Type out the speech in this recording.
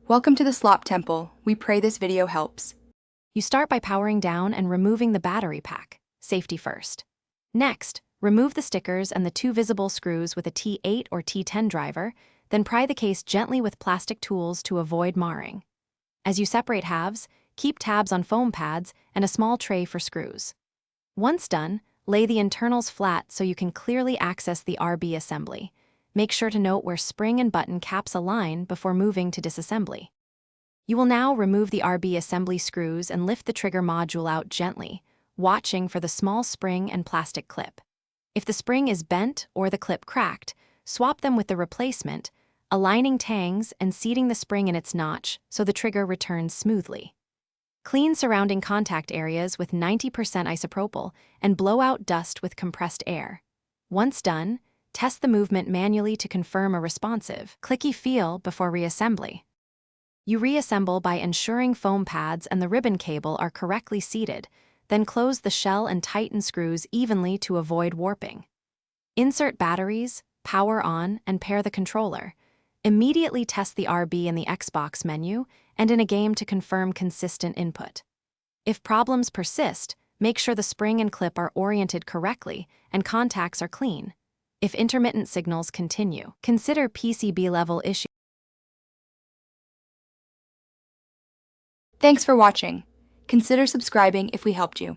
Welcome to the Slop Temple. We pray this video helps. You start by powering down and removing the battery pack, safety first. Next, remove the stickers and the two visible screws with a T8 or T10 driver, then pry the case gently with plastic tools to avoid marring. As you separate halves, keep tabs on foam pads and a small tray for screws. Once done, lay the internals flat so you can clearly access the RB assembly. Make sure to note where spring and button caps align before moving to disassembly. You will now remove the RB assembly screws and lift the trigger module out gently, watching for the small spring and plastic clip. If the spring is bent or the clip cracked, swap them with the replacement, aligning tangs and seating the spring in its notch so the trigger returns smoothly. Clean surrounding contact areas with 90% isopropyl and blow out dust with compressed air. Once done, test the movement manually to confirm a responsive, clicky feel before reassembly. You reassemble by ensuring foam pads and the ribbon cable are correctly seated, then close the shell and tighten screws evenly to avoid warping. Insert batteries, power on, and pair the controller. Immediately test the RB in the Xbox menu and in a game to confirm consistent input. If problems persist, make sure the spring and clip are oriented correctly and contacts are clean. If intermittent signals continue, consider PCB-level issues. Thanks for watching. Consider subscribing if we helped you.